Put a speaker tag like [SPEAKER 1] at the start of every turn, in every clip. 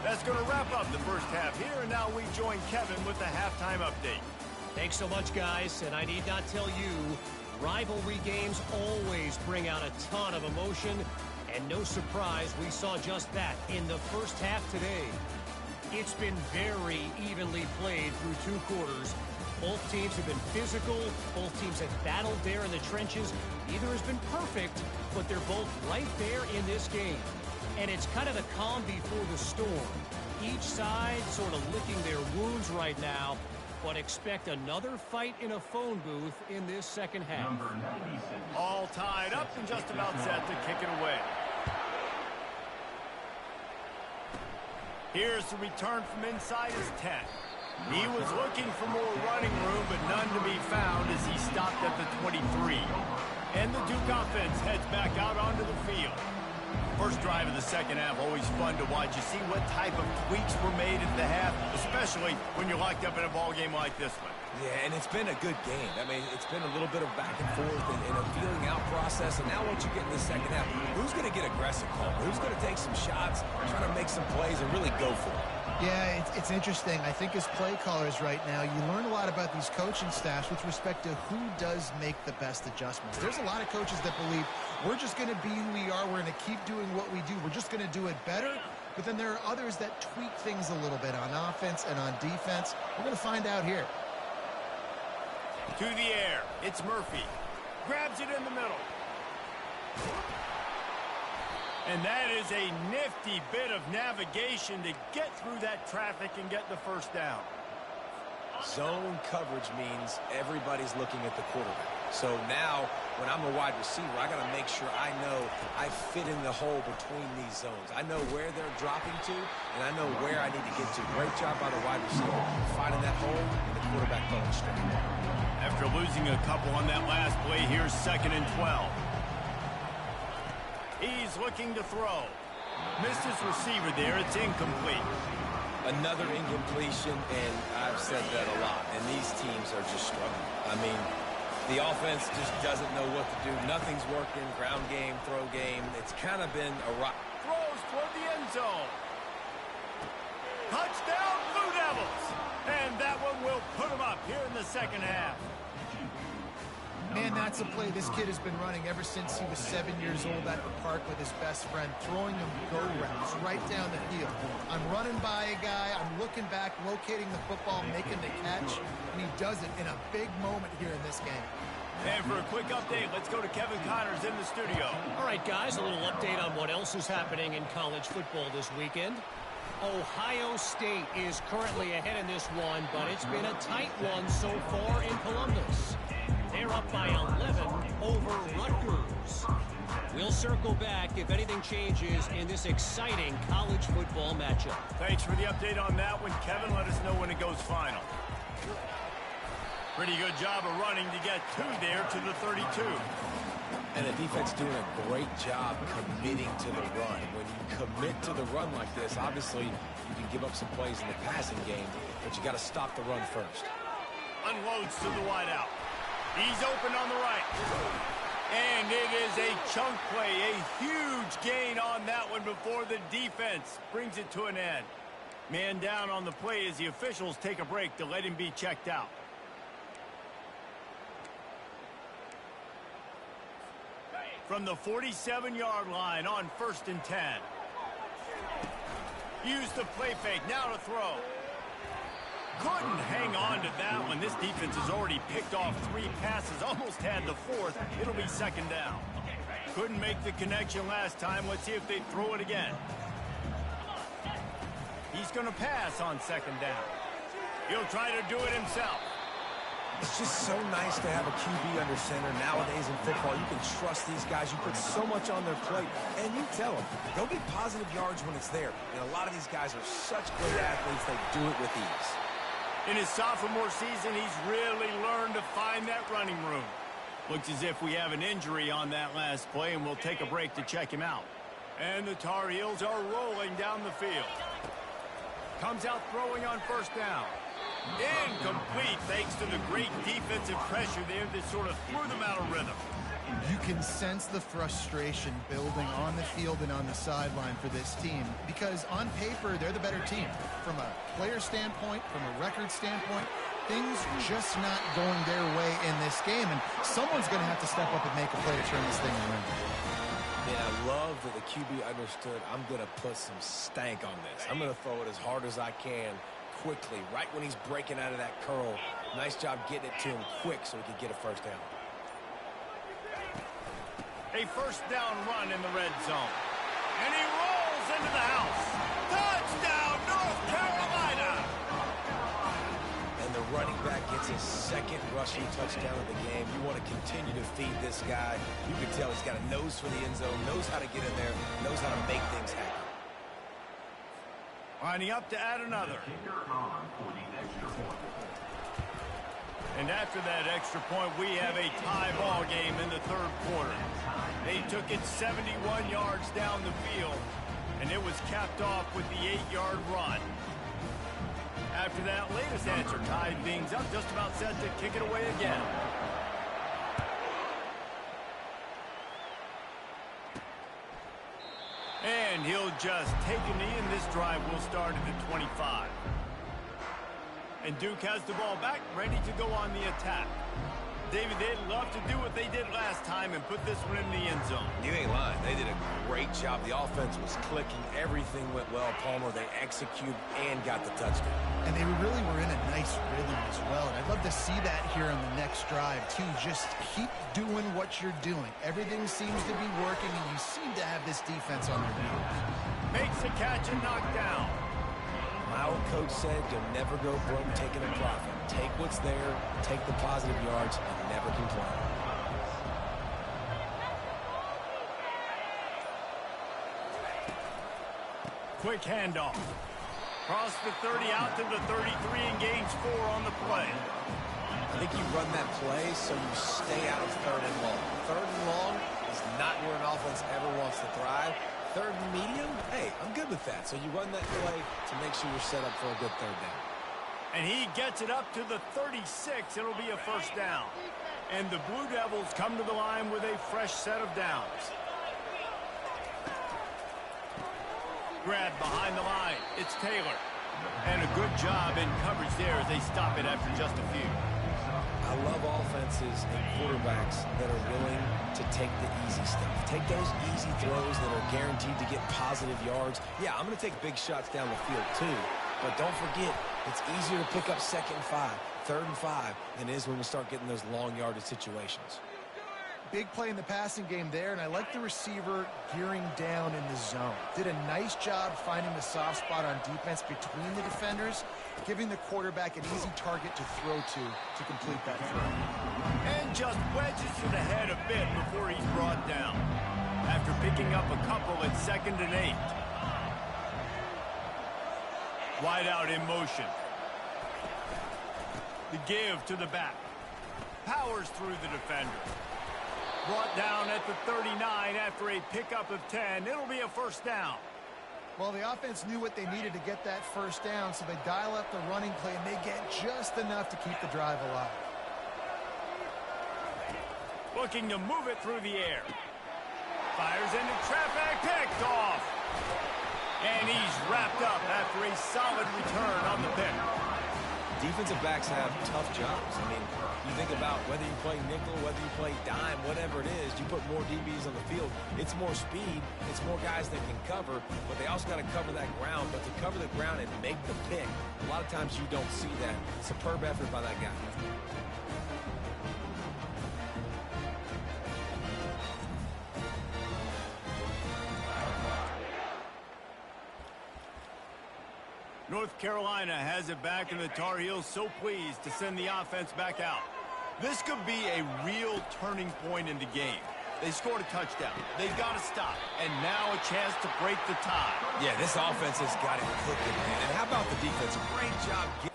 [SPEAKER 1] That's going to wrap up the first half here, and now we join Kevin with the halftime update.
[SPEAKER 2] Thanks so much, guys, and I need not tell you, rivalry games always bring out a ton of emotion, and no surprise, we saw just that in the first half today. It's been very evenly played through 2 quarters. Both teams have been physical. Both teams have battled there in the trenches. Neither has been perfect, but they're both right there in this game. And it's kind of the calm before the storm. Each side sort of licking their wounds right now, but expect another fight in a phone booth in this second half.
[SPEAKER 1] All tied up and just about set to kick it away. Here's the return from inside his 10. He was looking for more running room, but none to be found as he stopped at the 23. And the Duke offense heads back out onto the field. First drive of the second half, always fun to watch. You see what type of tweaks were made at the half, especially when you're locked up in a ball game like this one.
[SPEAKER 3] Yeah, and it's been a good game. I mean, it's been a little bit of back and forth and a feeling out process. And now once you get in the second half, who's going to get aggressive, Paul? Who's going to take some shots, try to make some plays, and really go for it?
[SPEAKER 4] Yeah, it's interesting. I think as play callers right now, you learn a lot about these coaching staffs with respect to who does make the best adjustments. There's a lot of coaches that believe we're just going to be who we are. We're going to keep doing what we do. We're just going to do it better. But then there are others that tweak things a little bit on offense and on defense. We're going to find out here.
[SPEAKER 1] To the air, it's Murphy. Grabs it in the middle. And that is a nifty bit of navigation to get through that traffic and get the first down.
[SPEAKER 3] Zone coverage means everybody's looking at the quarterback. So now, when I'm a wide receiver, I got to make sure I know I fit in the hole between these zones. I know where they're dropping to, and I know where I need to get to. Great job by the wide receiver, finding that hole, and the quarterback going straight.
[SPEAKER 1] After losing a couple on that last play, here's 2nd and 12. He's looking to throw. Missed his receiver there. It's incomplete.
[SPEAKER 3] Another incompletion, and I've said that a lot, and these teams are just struggling. I mean, the offense just doesn't know what to do. Nothing's working. Ground game, throw game. It's kind of been a rock.
[SPEAKER 1] Throws toward the end zone. Touchdown, Blue Devils. And that one will put them up here in the second half.
[SPEAKER 4] Man, that's a play this kid has been running ever since he was 7 years old at the park with his best friend, throwing him go routes right down the field. I'm running by a guy, I'm looking back, locating the football, making the catch, and he does it in a big moment here in this game.
[SPEAKER 1] And for a quick update, let's go to Kevin Connors in the studio.
[SPEAKER 2] All right, guys, a little update on what else is happening in college football this weekend. Ohio State is currently ahead in this one, but it's been a tight one so far in Columbus. They're up by 11 over Rutgers. We'll circle back if anything changes in this exciting college football matchup.
[SPEAKER 1] Thanks for the update on that one, Kevin. Let us know when it goes final. Pretty good job of running to get 2 there to the 32.
[SPEAKER 3] And the defense doing a great job committing to the run. When you commit to the run like this, obviously you can give up some plays in the passing game, but you got to stop the run first.
[SPEAKER 1] Unloads to the wideout. He's open on the right. And it is a chunk play, a huge gain on that one before the defense brings it to an end. Man down on the play as the officials take a break to let him be checked out. From the 47-yard line on 1st and 10. Use the play fake, now to throw. Couldn't hang on to that one. This defense has already picked off 3 passes, almost had the 4th. It'll be 2nd down. Couldn't make the connection last time. Let's see if they throw it again. He's going to pass on 2nd down. He'll try to do it himself.
[SPEAKER 3] It's just so nice to have a QB under center. Nowadays in football, you can trust these guys. You put so much on their plate, and you tell them, they'll get positive yards when it's there. And a lot of these guys are such great athletes, they do it with ease.
[SPEAKER 1] In his sophomore season, he's really learned to find that running room. Looks as if we have an injury on that last play, and we'll take a break to check him out. And the Tar Heels are rolling down the field. Comes out throwing on 1st down. Incomplete thanks to the great defensive pressure there that sort of threw them out of rhythm.
[SPEAKER 4] You can sense the frustration building on the field and on the sideline for this team because on paper, they're the better team. From a player standpoint, from a record standpoint, things just not going their way in this game, and someone's going to have to step up and make a play to turn this thing around.
[SPEAKER 3] Man, I love that the QB understood I'm going to put some stank on this. I'm going to throw it as hard as I can quickly, right when he's breaking out of that curl. Nice job getting it to him quick so he could get a first down.
[SPEAKER 1] A first down run in the red zone. And he rolls into the house. Touchdown, North Carolina!
[SPEAKER 3] And the running back gets his second rushing touchdown of the game. You want to continue to feed this guy. You can tell he's got a nose for the end zone, knows how to get in there, knows how to make things happen.
[SPEAKER 1] Lining up to add another. And after that extra point, we have a tie ball game in the third quarter. They took it 71 yards down the field, and it was capped off with the 8-yard run. After that latest answer tied things up, just about set to kick it away again. And he'll just take a knee, and this drive will start at the 25. And Duke has the ball back, ready to go on the attack. David, they'd love to do what they did last time and put this one in the end zone.
[SPEAKER 3] You ain't lying. They did a great job. The offense was clicking. Everything went well, Palmer. They executed and got the touchdown.
[SPEAKER 4] And they really were in a nice rhythm as well. And I'd love to see that here on the next drive, too. Just keep doing what you're doing. Everything seems to be working, and you seem to have this defense on their heels.
[SPEAKER 1] Makes a catch and knocked down.
[SPEAKER 3] My old coach said you'll never go broke taking a profit. Take what's there, take the positive yards, and never complain.
[SPEAKER 1] Quick handoff. Cross the 30 out to the 33 and gains 4 on the play.
[SPEAKER 3] I think you run that play so you stay out of third and long. Third and long is not where an offense ever wants to thrive. Third and medium, hey, I'm good with that. So you run that play to make sure you're set up for a good third down.
[SPEAKER 1] And he gets it up to the 36. It'll be a first down. And the Blue Devils come to the line with a fresh set of downs. Grab behind the line. It's Taylor. And a good job in coverage there as they stop it after just a few.
[SPEAKER 3] I love offenses and quarterbacks that are willing to take the easy stuff. Take those easy throws that are guaranteed to get positive yards. Yeah, I'm going to take big shots down the field too. But don't forget, it's easier to pick up 2nd and 5, 3rd and 5 than it is when we start getting those long yardage situations.
[SPEAKER 4] Big play in the passing game there, and I like the receiver gearing down in the zone. Did a nice job finding the soft spot on defense between the defenders, giving the quarterback an easy target to throw to complete that throw.
[SPEAKER 1] And just wedges to the head a bit before he's brought down. After picking up a couple at 2nd and 8. Wide out in motion. The give to the back. Powers through the defender. Brought down at the 39 after a pickup of 10. It'll be a first down.
[SPEAKER 4] Well, the offense knew what they needed to get that first down, so they dial up the running play, and they get just enough to keep the drive alive.
[SPEAKER 1] Looking to move it through the air. Fires into traffic, picked off. And he's wrapped up after a solid return on the pick.
[SPEAKER 3] Defensive backs have tough jobs. I mean, you think about whether you play nickel, whether you play dime, whatever it is, you put more DBs on the field. It's more speed. It's more guys that can cover, but they also got to cover that ground. But to cover the ground and make the pick, a lot of times you don't see that. Superb effort by that guy.
[SPEAKER 1] North Carolina has it back, and the Tar Heels so pleased to send the offense back out. This could be a real turning point in the game. They scored a touchdown. They've got to stop. And now a chance to break the tie.
[SPEAKER 3] Yeah, this offense has got it cooking, man. And how about the defense? Great job getting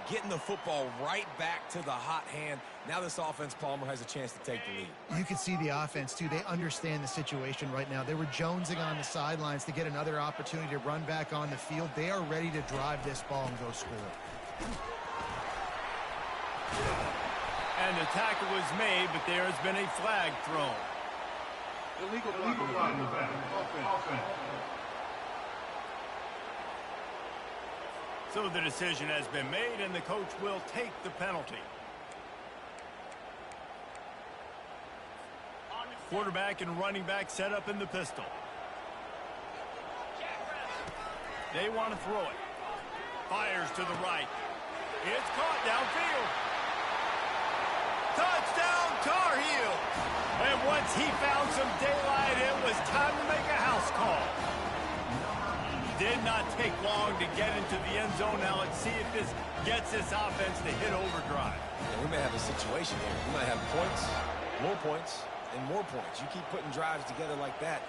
[SPEAKER 3] getting the football right back to the hot hand. Now this offense, Palmer, has a chance to take the lead.
[SPEAKER 4] You can see the offense, too. They understand the situation right now. They were jonesing on the sidelines to get another opportunity to run back on the field. They are ready to drive this ball and go score.
[SPEAKER 1] And the tackle was made, but there has been a flag thrown.
[SPEAKER 5] Illegal flag on the back. Offense.
[SPEAKER 1] So the decision has been made, and the coach will take the penalty. Quarterback and running back set up in the pistol. They want to throw it. Fires to the right. It's caught downfield. Touchdown, Tar Heels. And once he found some daylight, it was time to make a house call. Did not take long to get into the end zone. Now let's see if this gets this offense to hit overdrive.
[SPEAKER 3] Yeah, we may have a situation here. We might have points, and more points. You keep putting drives together like that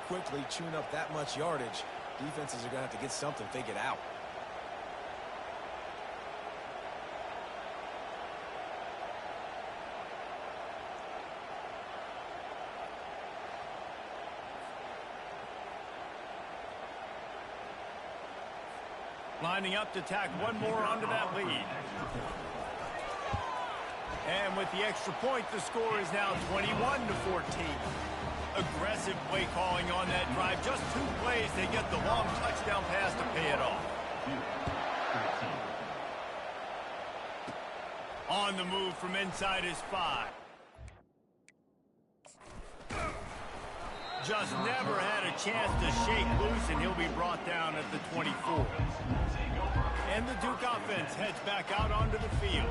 [SPEAKER 3] quickly, chewing up that much yardage, defenses are going to have to get something figured out.
[SPEAKER 1] Lining up to tack one more onto that lead. And with the extra point, the score is now 21-14. Aggressive play calling on that drive. Just 2 plays, they get the long touchdown pass to pay it off. On the move from inside his 5. Just never had a chance to shake loose, and he'll be brought down at the 24. And the Duke offense heads back out onto the field.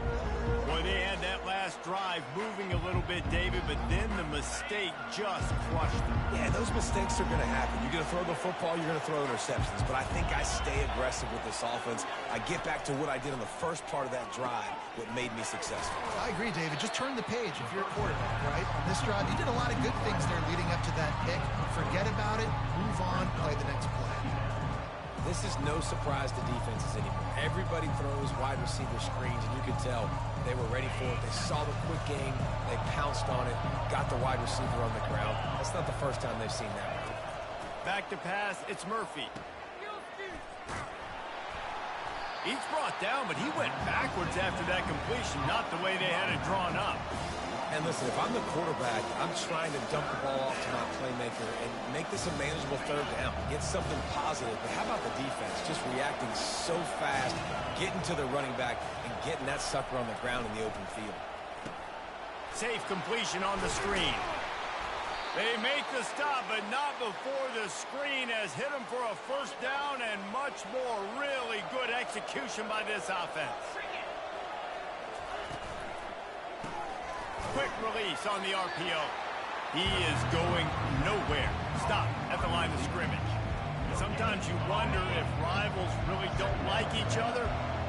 [SPEAKER 1] Boy, they had that last drive moving a little bit, David, but then the mistake just crushed them.
[SPEAKER 3] Yeah, those mistakes are going to happen. You're going to throw the football, you're going to throw interceptions. But I think I stay aggressive with this offense. I get back to what I did on the first part of that drive, what made me successful.
[SPEAKER 4] I agree, David. Just turn the page if you're a quarterback, right? On this drive, you did a lot of good things there leading up to that pick. Forget about it, move on, play the next play.
[SPEAKER 3] This is no surprise to defenses anymore. Everybody throws wide receiver screens, and you can tell they were ready for it. They saw the quick game. They pounced on it, got the wide receiver on the ground. That's not the first time they've seen that one.
[SPEAKER 1] Back to pass, it's Murphy. He's brought down, but he went backwards after that completion, not the way they had it drawn up.
[SPEAKER 3] And listen, if I'm the quarterback, I'm trying to dump the ball off to my playmaker and make this a manageable third down. Get something positive. But how about the defense? Just reacting so fast, getting to the running back, and getting that sucker on the ground in the open field.
[SPEAKER 1] Safe completion on the screen. They make the stop, but not before the screen has hit them for a first down, and much more really good execution by this offense. Quick release on the RPO. He is going nowhere. Stop at the line of scrimmage. Sometimes you wonder if rivals really don't like each other.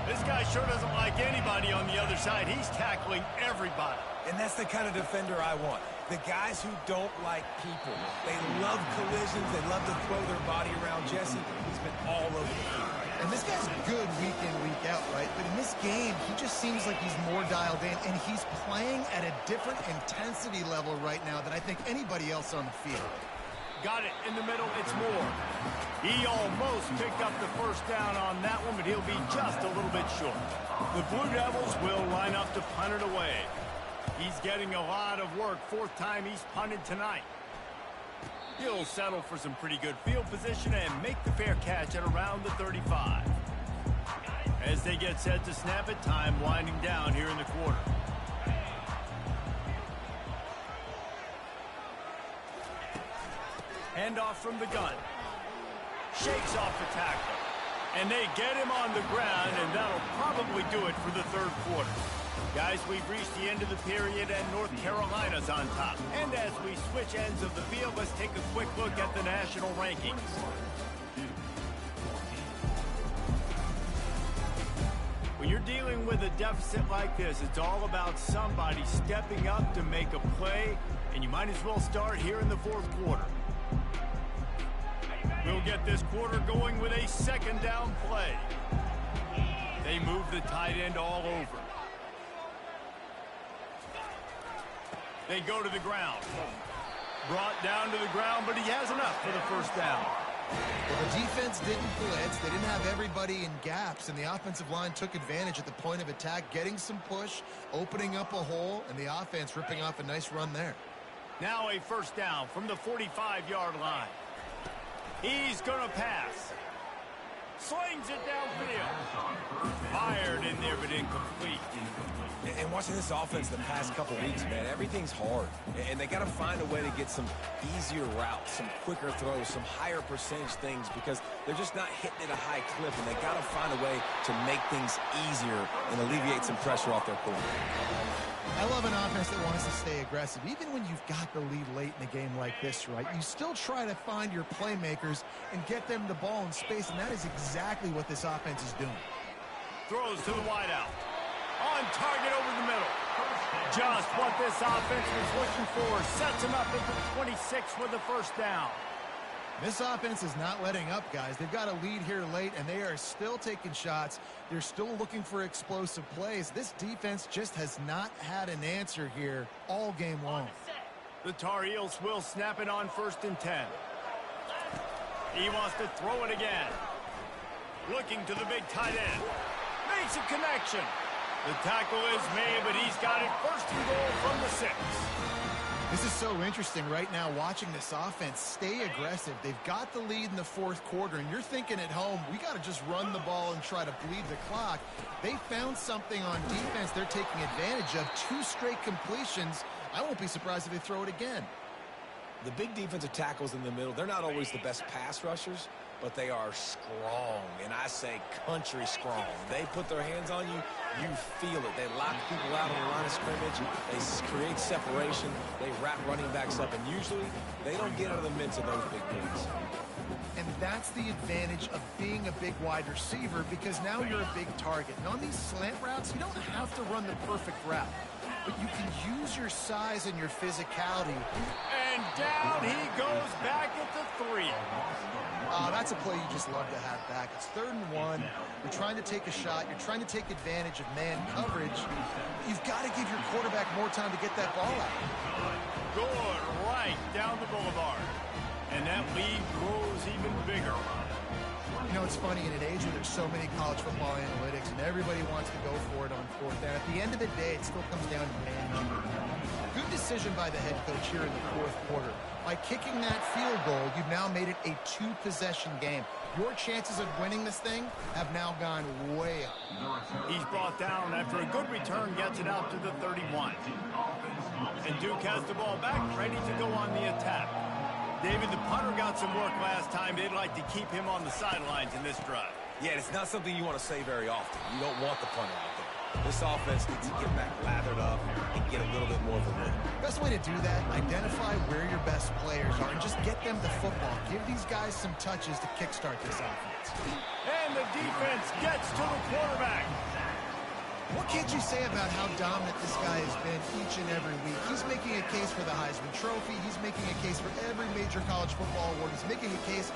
[SPEAKER 1] This guy sure doesn't like anybody on the other side. He's tackling everybody.
[SPEAKER 3] And that's the kind of defender I want. The guys who don't like people. They love collisions. They love to throw their body around. Jesse, he's been all over the field.
[SPEAKER 4] And this guy's good week in, week out, right? But in this game, he just seems like he's more dialed in, and he's playing at a different intensity level right now than I think anybody else on the field.
[SPEAKER 1] Got it in the middle, it's Moore. He almost picked up the first down on that one, but he'll be just a little bit short. The Blue Devils will line up to punt it away. He's getting a lot of work. 4th time he's punted tonight. He'll settle for some pretty good field position and make the fair catch at around the 35. As they get set to snap it, time winding down here in the quarter. Handoff from the gun. Shakes off the tackle. And they get him on the ground, and that'll probably do it for the 3rd quarter. Guys, we've reached the end of the period, and North Carolina's on top. And as we switch ends of the field, let's take a quick look at the national rankings. When you're dealing with a deficit like this, it's all about somebody stepping up to make a play, and you might as well start here in the 4th quarter. We'll get this quarter going with a 2nd down play. They move the tight end all over. They go to the ground. Brought down to the ground, but he has enough for the first down.
[SPEAKER 4] Well, the defense didn't blitz. They didn't have everybody in gaps, and the offensive line took advantage at the point of attack, getting some push, opening up a hole, and the offense ripping off a nice run there.
[SPEAKER 1] Now a first down from the 45-yard line. He's going to pass. Slings it downfield. Fired in there, but incomplete.
[SPEAKER 3] And watching this offense the past couple weeks, man, everything's hard. And they got to find a way to get some easier routes, some quicker throws, some higher percentage things because they're just not hitting at a high clip. And they got to find a way to make things easier and alleviate some pressure off their quarterback.
[SPEAKER 4] I love an offense that wants to stay aggressive. Even when you've got the lead late in a game like this, right, you still try to find your playmakers and get them the ball in space, and that is exactly what this offense is doing.
[SPEAKER 1] Throws to the wideout. On target over the middle. Just what this offense was looking for. Sets him up at the 26 with the first down.
[SPEAKER 4] This offense is not letting up, guys. They've got a lead here late, and they are still taking shots. They're still looking for explosive plays. This defense just has not had an answer here all game long.
[SPEAKER 1] The Tar Heels will snap it on 1st and 10. He wants to throw it again. Looking to the big tight end. Makes a connection. The tackle is made, but he's got it 1st and goal from the 6.
[SPEAKER 4] This is so interesting right now, watching this offense stay aggressive. They've got the lead in the 4th quarter, and you're thinking at home, we got to just run the ball and try to bleed the clock. They found something on defense they're taking advantage of. 2 straight completions. I won't be surprised if they throw it again.
[SPEAKER 3] The big defensive tackles in the middle, they're not always the best pass rushers, but they are strong, and I say country strong. They put their hands on you, you feel it. They lock people out on the line of scrimmage. They create separation. They wrap running backs up, and usually they don't get out of the midst of those big plays.
[SPEAKER 4] And that's the advantage of being a big wide receiver because now you're a big target. And on these slant routes, you don't have to run the perfect route, but you can use your size and your physicality.
[SPEAKER 1] And down he goes back at the 3.
[SPEAKER 4] That's a play you just love to have back. It's 3rd and 1. You're trying to take a shot. You're trying to take advantage of man coverage. You've got to give your quarterback more time to get that ball out.
[SPEAKER 1] Good right down the boulevard. And that lead grows even bigger.
[SPEAKER 4] You know, it's funny, in an age where there's so many college football analytics and everybody wants to go for it on 4th down, at the end of the day, it still comes down to management. Good decision by the head coach here in the 4th quarter. By kicking that field goal, you've now made it a 2-possession game. Your chances of winning this thing have now gone way up.
[SPEAKER 1] He's brought down after a good return, gets it out to the 31. And Duke has the ball back, ready to go on the attack. David, the punter got some work last time. They'd like to keep him on the sidelines in this drive.
[SPEAKER 3] Yeah, it's not something you want to say very often. You don't want the punter out there. This offense needs to get back lathered up and get a little bit more of a win.
[SPEAKER 4] Best way to do that, identify where your best players are and just get them the football. Give these guys some touches to kickstart this offense.
[SPEAKER 1] And the defense gets to the quarterback.
[SPEAKER 4] What can't you say about how dominant this guy has been each and every week? He's making a case for the Heisman Trophy. He's making a case for every major college football award. He's making a case.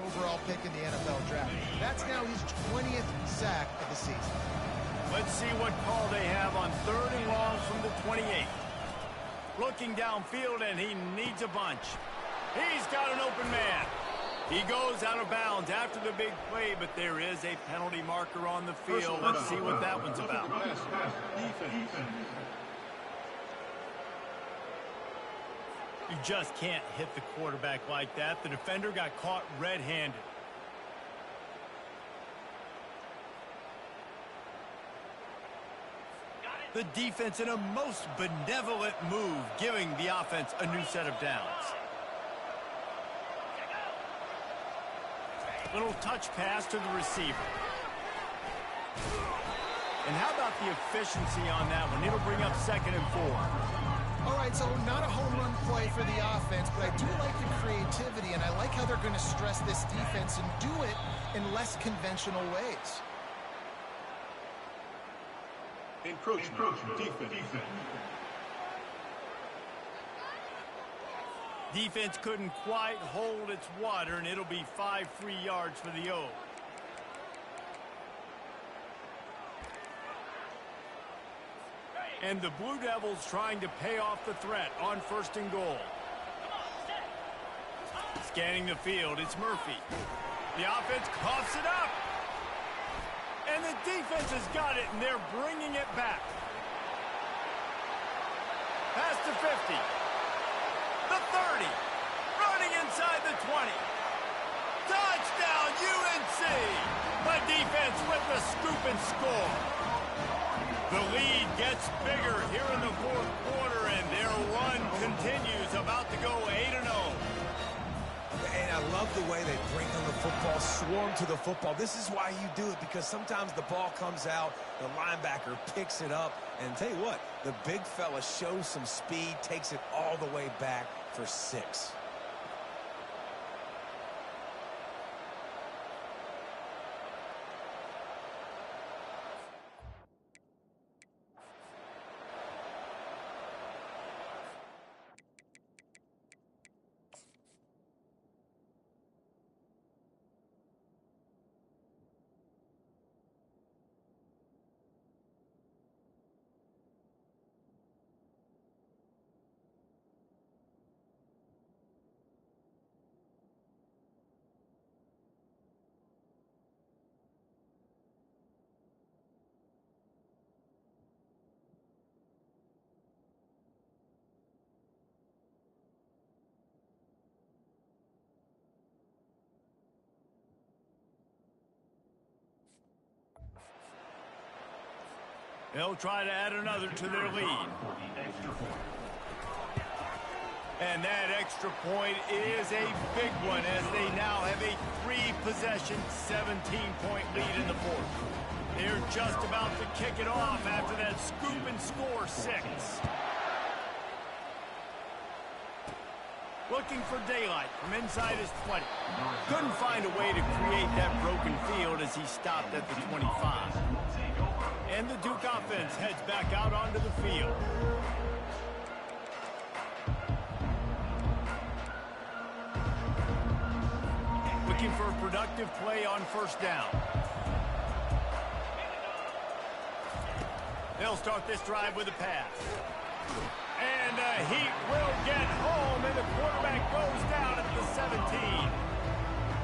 [SPEAKER 4] Overall pick in the NFL draft. That's now his 20th sack of the season.
[SPEAKER 1] Let's see what call they have on 3rd and long from the 28. Looking downfield, and he needs a bunch. He's got an open man. He goes out of bounds after the big play, but there is a penalty marker on the field. Let's see what that one's about. You just can't hit the quarterback like that. The defender got caught red-handed. The defense in a most benevolent move, giving the offense a new set of downs. Little touch pass to the receiver. And how about the efficiency on that one? It'll bring up 2nd and 4.
[SPEAKER 4] All right, so not a home run play for the offense, but I do like the creativity, and I like how they're going to stress this defense and do it in less conventional ways.
[SPEAKER 5] Encroachment. Defense.
[SPEAKER 1] Defense couldn't quite hold its water, and it'll be 5 free yards for the O. And the Blue Devils trying to pay off the threat on 1st and goal. Scanning the field, it's Murphy. The offense coughs it up. And the defense has got it, and they're bringing it back. Pass to 50. The 30, running inside the 20. Touchdown, UNC! The defense with the scoop and score. The lead gets bigger here in the 4th quarter, and their run continues, about to go 8-0.
[SPEAKER 3] And I love the way they bring on the football, swarm to the football. This is why you do it, because sometimes the ball comes out, the linebacker picks it up, and tell you what, the big fella shows some speed, takes it all the way back for 6.
[SPEAKER 1] They'll try to add another to their lead. And that extra point is a big one, as they now have a 3-possession, 17-point lead in the 4th. They're just about to kick it off after that scoop and score 6. Looking for daylight from inside his 20. Couldn't find a way to create that broken field as he stopped at the 25. And the Duke offense heads back out onto the field. Looking for a productive play on 1st down. They'll start this drive with a pass. And the Heat will get home, and the quarterback goes down at the 17.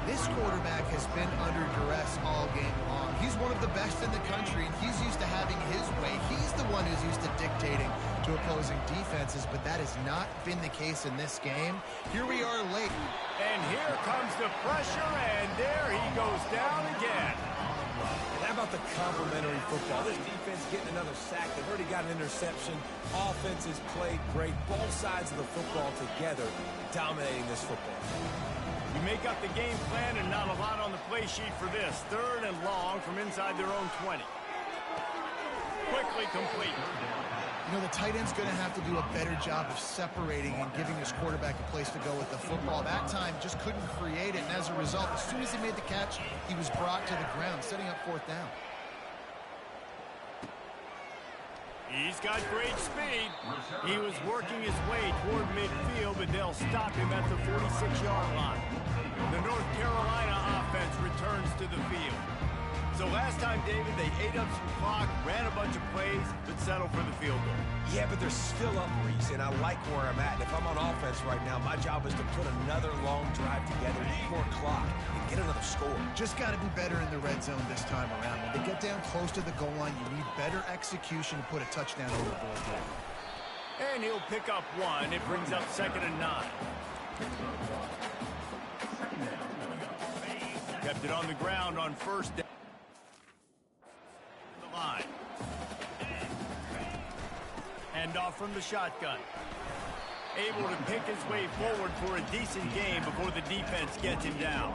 [SPEAKER 4] This quarterback has been under duress all game long. He's one of the best in the country, and he's used to having his way. He's the one who's used to dictating to opposing defenses, but that has not been the case in this game. Here we are late.
[SPEAKER 1] And here comes the pressure, and there he goes down again.
[SPEAKER 3] And how about the complimentary football? This defense getting another sack. They've already got an interception. Offense has played great. Both sides of the football together, dominating this football.
[SPEAKER 1] You make up the game plan, and not a lot on the play sheet for this. 3rd and long from inside their own 20. Quickly complete.
[SPEAKER 4] You know, the tight end's going to have to do a better job of separating and giving his quarterback a place to go with the football. That time just couldn't create it, and as a result, as soon as he made the catch, he was brought to the ground, setting up 4th down.
[SPEAKER 1] He's got great speed. He was working his way toward midfield, but they'll stop him at the 46-yard line. The North Carolina offense returns to the field. So last time, David, they ate up some clock, ran a bunch of plays, but settled for the field goal.
[SPEAKER 3] Yeah, but they're still up, Reese, and I like where I'm at. If I'm on offense right now, my job is to put another long drive together, eat more clock, and get another score.
[SPEAKER 4] Just got to be better in the red zone this time around. When they get down close to the goal line, you need better execution to put a touchdown on the board there.
[SPEAKER 1] And he'll pick up 1. It brings up 2nd and 9. Kept it on the ground on 1st down. The line. Hand off from the shotgun. Able to pick his way forward for a decent game before the defense gets him down.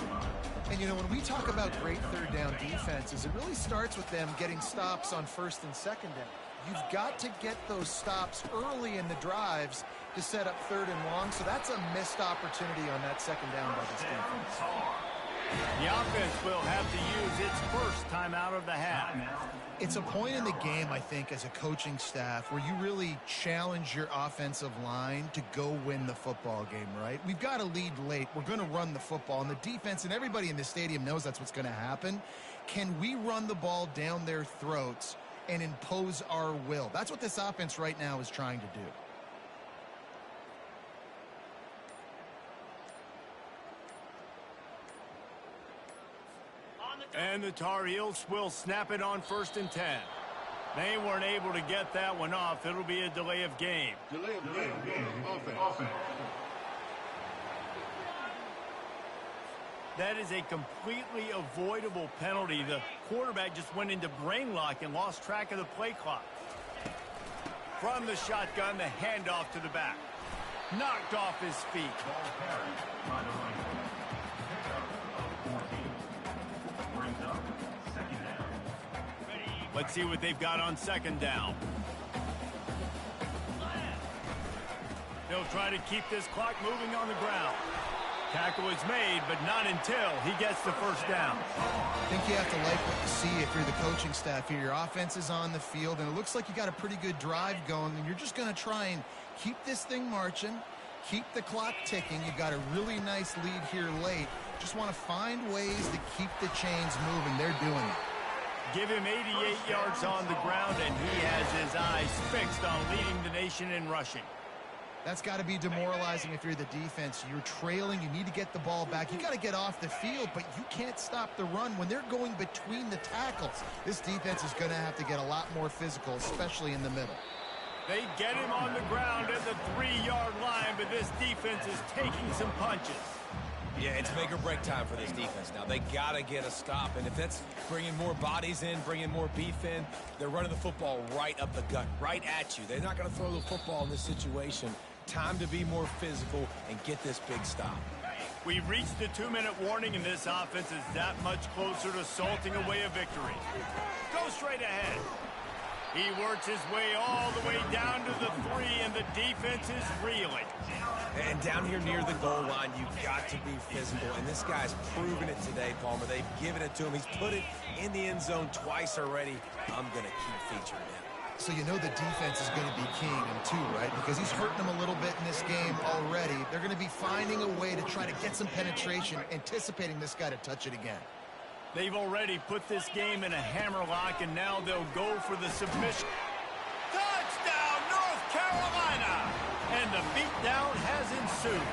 [SPEAKER 4] And, you know, when we talk about great third down defenses, it really starts with them getting stops on first and second down. You've got to get those stops early in the drives to set up third and long, so that's a missed opportunity on that second down by this defense.
[SPEAKER 1] The offense will have to use its first timeout of the half.
[SPEAKER 4] It's a point in the game, I think, as a coaching staff where you really challenge your offensive line to go win the football game, right? We've got to lead late. We're going to run the football, and the defense and everybody in the stadium knows that's what's going to happen. Can we run the ball down their throats and impose our will? That's what this offense right now is trying to do.
[SPEAKER 1] And the Tar Heels will snap it on 1st and 10. They weren't able to get that one off. It'll be a delay of game.
[SPEAKER 5] Delay of game. Offense.
[SPEAKER 1] That is a completely avoidable penalty. The quarterback just went into brain lock and lost track of the play clock. From the shotgun, the handoff to the back. Knocked off his feet. Let's see what they've got on second down. They'll try to keep this clock moving on the ground. Tackle is made, but not until he gets the first down.
[SPEAKER 4] I think you have to like what you see if you're the coaching staff here. Your offense is on the field, and it looks like you got a pretty good drive going, and you're just going to try and keep this thing marching, keep the clock ticking. You got a really nice lead here late. Just want to find ways to keep the chains moving. They're doing it.
[SPEAKER 1] Give him 88 yards on the ground, and he has his eyes fixed on leading the nation in rushing.
[SPEAKER 4] That's got to be demoralizing if you're the defense. You're trailing. You need to get the ball back. You got to get off the field, but you can't stop the run when they're going between the tackles. This defense is going to have to get a lot more physical, especially in the middle.
[SPEAKER 1] They get him on the ground at the 3-yard line, but this defense is taking some punches.
[SPEAKER 3] Yeah, it's make or break time for this defense now. They got to get a stop, and if that's bringing more bodies in, bringing more beef in, they're running the football right up the gut, right at you. They're not going to throw the football in this situation. Time to be more physical and get this big stop.
[SPEAKER 1] We've reached the 2-minute warning, and this offense is that much closer to salting away a victory. Go straight ahead. He works his way all the way down to the 3, and the defense is reeling.
[SPEAKER 3] And down here near the goal line, you've got to be physical. And this guy's proven it today, Palmer. They've given it to him. He's put it in the end zone twice already. I'm going to keep featuring him.
[SPEAKER 4] So you know the defense is going to be keying him too, right? Because he's hurting them a little bit in this game already. They're going to be finding a way to try to get some penetration, anticipating this guy to touch it again.
[SPEAKER 1] They've already put this game in a hammerlock, and now they'll go for the submission. Touchdown, North Carolina! And the beatdown has ensued.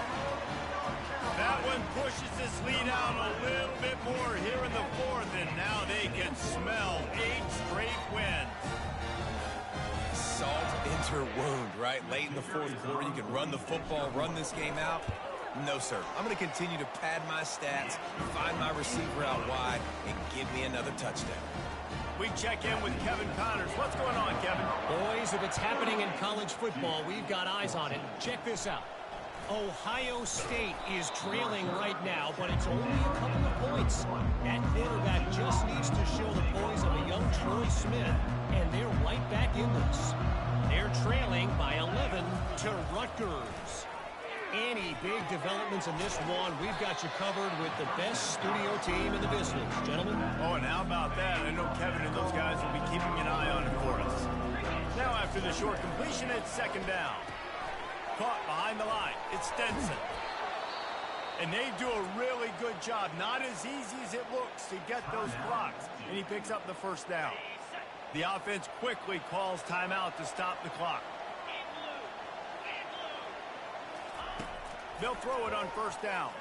[SPEAKER 1] That one pushes this lead out a little bit more here in the 4th, and now they can smell 8 straight wins.
[SPEAKER 3] Salt into wound, right? Late in the 4th quarter, you can run the football, run this game out. No, sir. I'm going to continue to pad my stats, find my receiver out wide, and give me another touchdown.
[SPEAKER 1] We check in with Kevin Connors. What's going on, Kevin?
[SPEAKER 2] Boys, if it's happening in college football, we've got eyes on it. Check this out. Ohio State is trailing right now, but it's only a couple of points. That quarterback just needs to show the poise of a young Troy Smith, and they're right back in this. They're trailing by 11 to Rutgers. Any big developments in this one, we've got you covered with the best studio team in the business, gentlemen.
[SPEAKER 1] Oh, and how about that? I know Kevin and those guys will be keeping an eye on it for us. Now after the short completion, it's second down. Caught behind the line. It's Stenson. And they do a really good job. Not as easy as it looks to get those blocks. And he picks up the first down. The offense quickly calls timeout to stop the clock. They'll throw it on first down.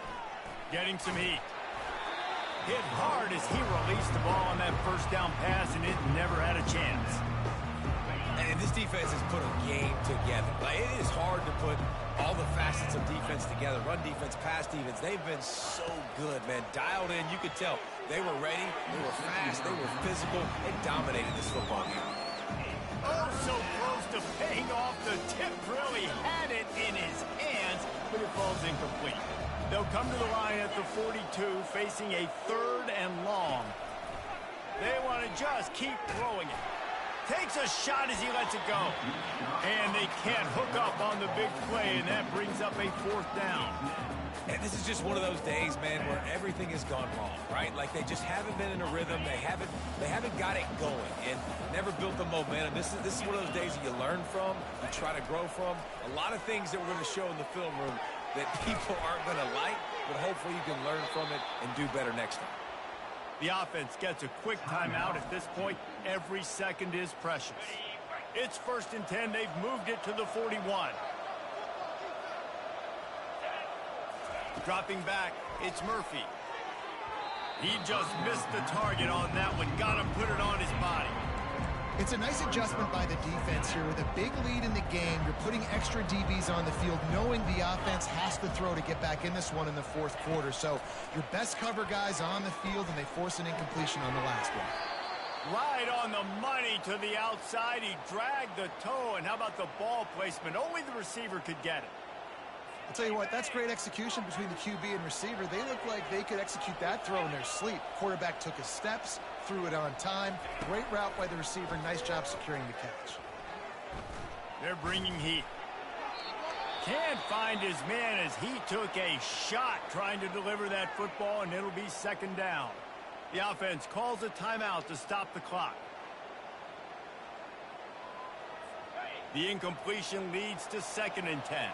[SPEAKER 1] Getting some heat. Hit hard as he released the ball on that first down pass, and it never had a chance.
[SPEAKER 3] And this defense has put a game together. Like, it is hard to put all the facets of defense together. Run defense, pass defense. They've been so good, man. Dialed in. You could tell they were ready. They were fast. They were physical. They dominated this football game.
[SPEAKER 1] Oh, so close to paying off. The tip really had it in his hands. but it falls incomplete. They'll come to the line at the 42, facing a 3rd and long. They want to just keep throwing it. Takes a shot as he lets it go. And they can't hook up on the big play, and that brings up a 4th down.
[SPEAKER 3] And this is just one of those days, man, where everything has gone wrong, right? Like they just haven't been in a rhythm. They haven't got it going and never built the momentum. This is one of those days that you learn from, you try to grow from. A lot of things that we're going to show in the film room that people aren't going to like, but hopefully you can learn from it and do better next time.
[SPEAKER 1] The offense gets a quick timeout. At this point, every second is precious. It's 1st and 10. They've moved it to the 41. Dropping back, it's Murphy. He just missed the target on that one. Got him, put it on his body.
[SPEAKER 4] It's a nice adjustment by the defense here. With a big lead in the game, you're putting extra DBs on the field, knowing the offense has to throw to get back in this one in the 4th quarter. So your best cover guys on the field, and they force an incompletion on the last one.
[SPEAKER 1] Right on the money to the outside. He dragged the toe, and how about the ball placement? Only the receiver could get it.
[SPEAKER 4] I'll tell you what, that's great execution between the QB and receiver. They look like they could execute that throw in their sleep. Quarterback took his steps, threw it on time. Great route by the receiver. Nice job securing the catch.
[SPEAKER 1] They're bringing heat. Can't find his man as he took a shot trying to deliver that football, and it'll be 2nd down. The offense calls a timeout to stop the clock. The incompletion leads to 2nd and 10.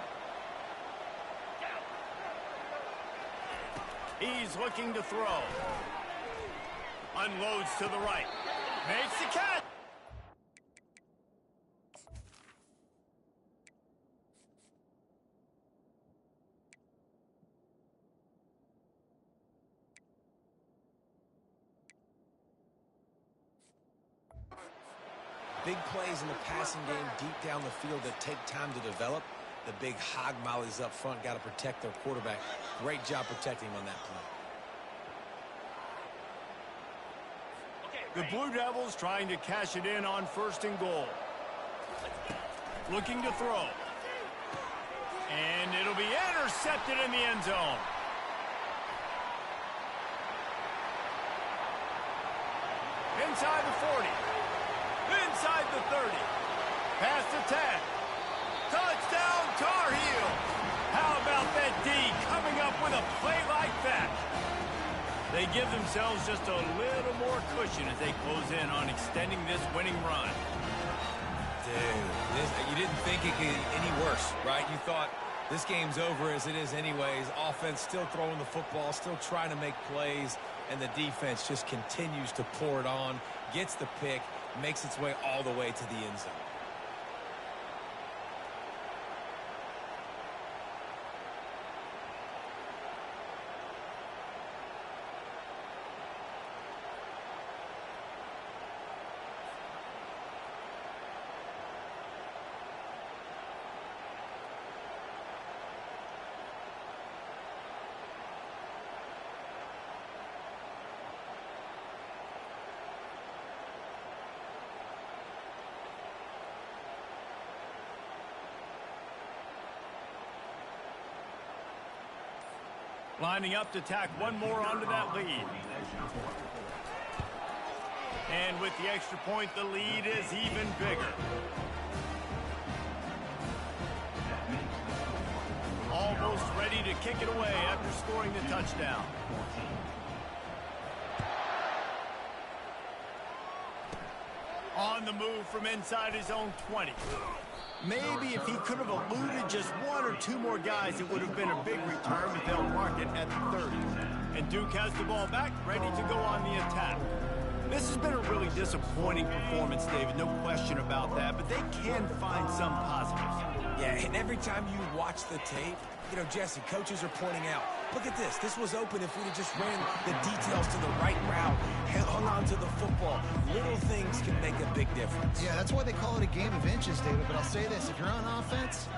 [SPEAKER 1] He's looking to throw. Unloads to the right. Makes the catch.
[SPEAKER 3] Big plays in the passing game deep down the field that take time to develop. The big hog mollies up front got to protect their quarterback. Great job protecting him on that play.
[SPEAKER 1] The Blue Devils trying to cash it in on 1st and goal. Looking to throw. And it'll be intercepted in the end zone. Inside the 40. Inside the 30. Past the 10. Touchdown, Tar Heels! How about that D coming up with a play like that? They give themselves just a little more cushion as they close in on extending this winning run.
[SPEAKER 3] Dude, you didn't think it could get any worse, right? You thought this game's over as it is anyways. Offense still throwing the football, still trying to make plays, and the defense just continues to pour it on, gets the pick, makes its way all the way to the end zone.
[SPEAKER 1] Lining up to tack one more onto that lead. And with the extra point, the lead is even bigger. Almost ready to kick it away after scoring the touchdown. On the move from inside his own 20. Maybe if he could have eluded just one or two more guys, it would have been a big return, but they'll mark it at the 30. And Duke has the ball back, ready to go on the attack. This has been a really disappointing performance, David, no question about that, but they can find some positives.
[SPEAKER 3] Yeah, and every time you watch the tape, you know, Jesse, coaches are pointing out, look at this. This was open if we'd have just ran the details to the right route, hung on to the football. Little things can make a big difference.
[SPEAKER 4] Yeah, that's why they call it a game of inches, David. But I'll say this, if you're on offense,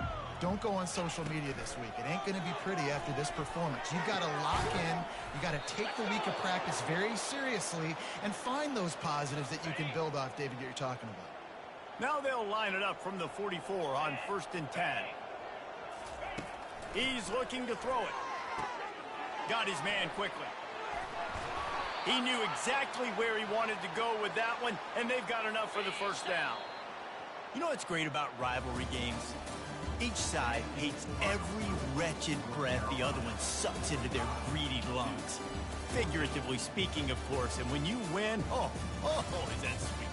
[SPEAKER 4] don't go on social media this week. It ain't going to be pretty after this performance. You've got to lock in. You got to take the week of practice very seriously and find those positives that you can build off, David, that you're talking about.
[SPEAKER 1] Now they'll line it up from the 44 on 1st and 10. He's looking to throw it. Got his man quickly. He knew exactly where he wanted to go with that one, and they've got enough for the first down.
[SPEAKER 6] You know what's great about rivalry games? Each side hates every wretched breath the other one sucks into their greedy lungs. Figuratively speaking, of course, and when you win, oh, is that sweet.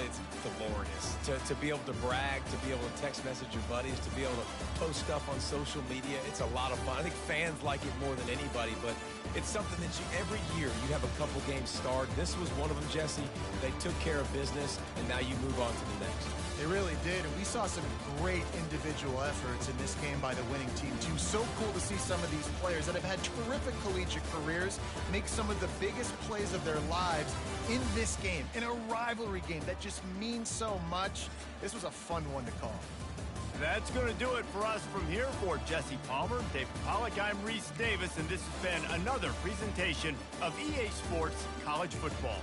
[SPEAKER 3] It's glorious. To be able to brag, to be able to text message your buddies, to be able to post stuff on social media, it's a lot of fun. I think fans like it more than anybody, but it's something that every year you have a couple games start. This was one of them, Jesse. They took care of business, and now you move on to the next.
[SPEAKER 4] They really did, and we saw some great individual efforts in this game by the winning team, too. So cool to see some of these players that have had terrific collegiate careers make some of the biggest plays of their lives in this game, in a rivalry game that just means so much. This was a fun one to call.
[SPEAKER 1] That's going to do it for us from here. For Jesse Palmer, David Pollack, I'm Reese Davis, and this has been another presentation of EA Sports College Football.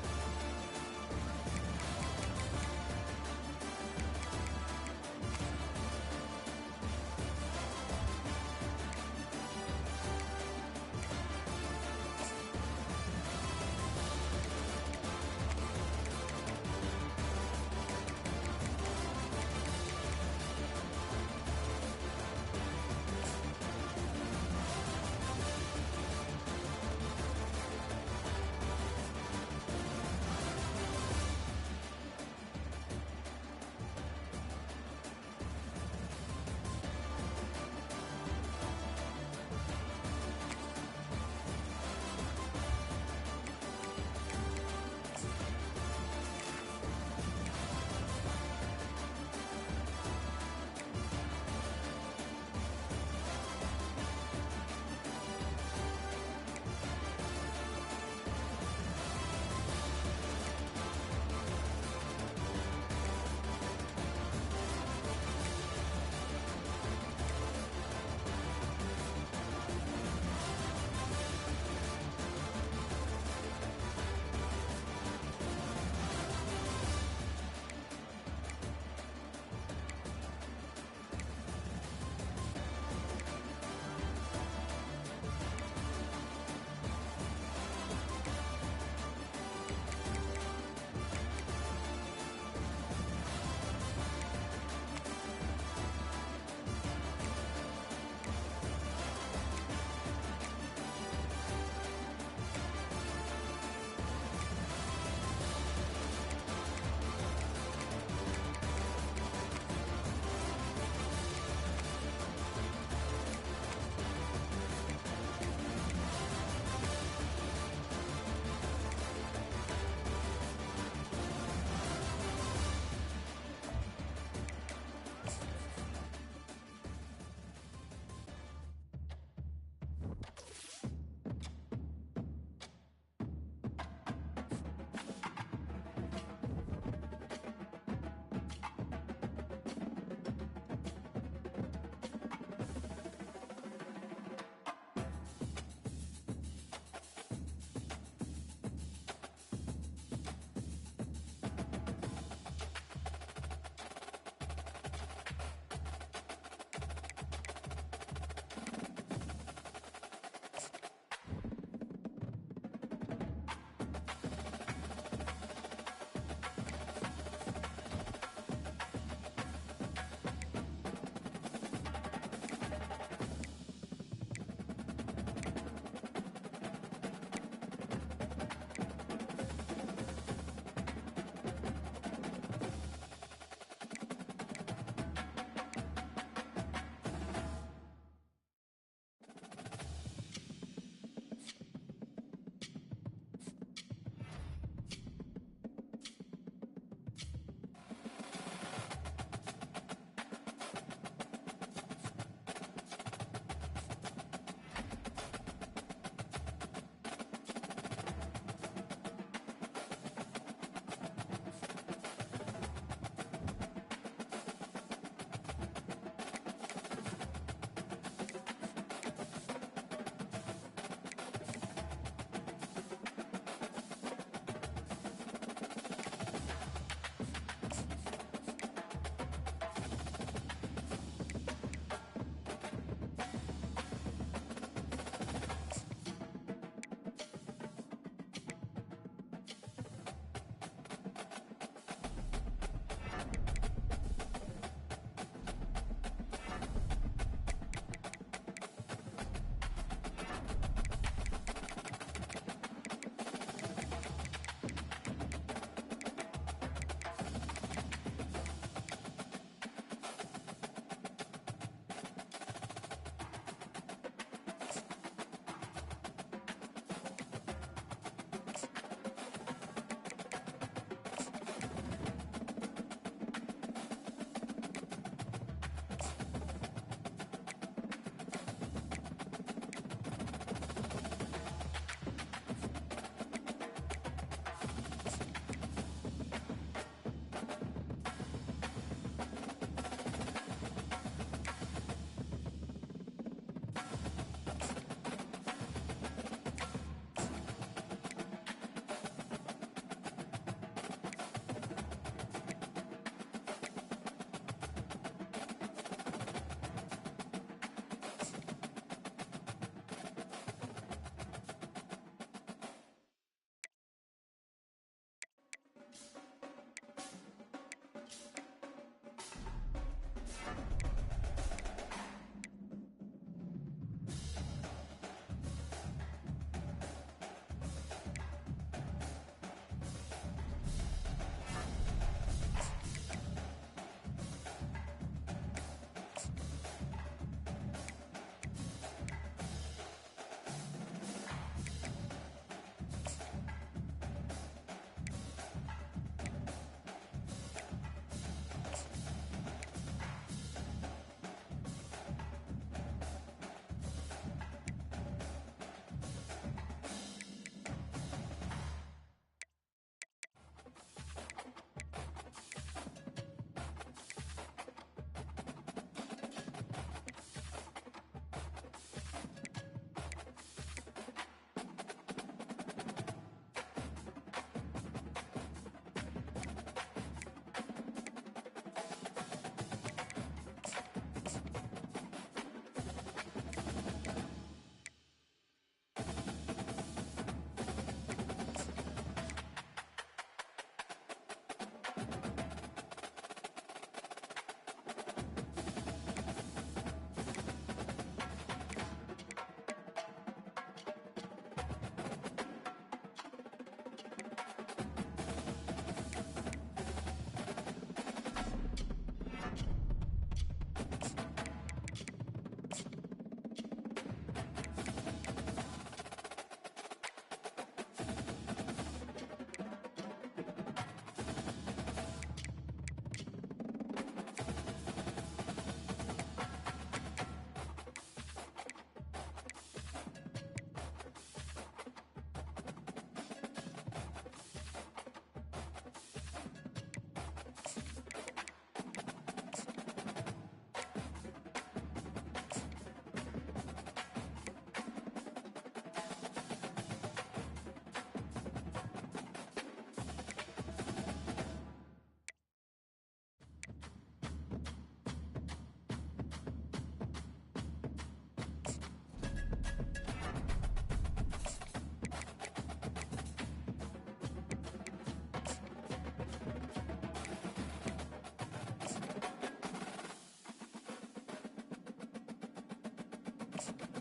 [SPEAKER 7] defense.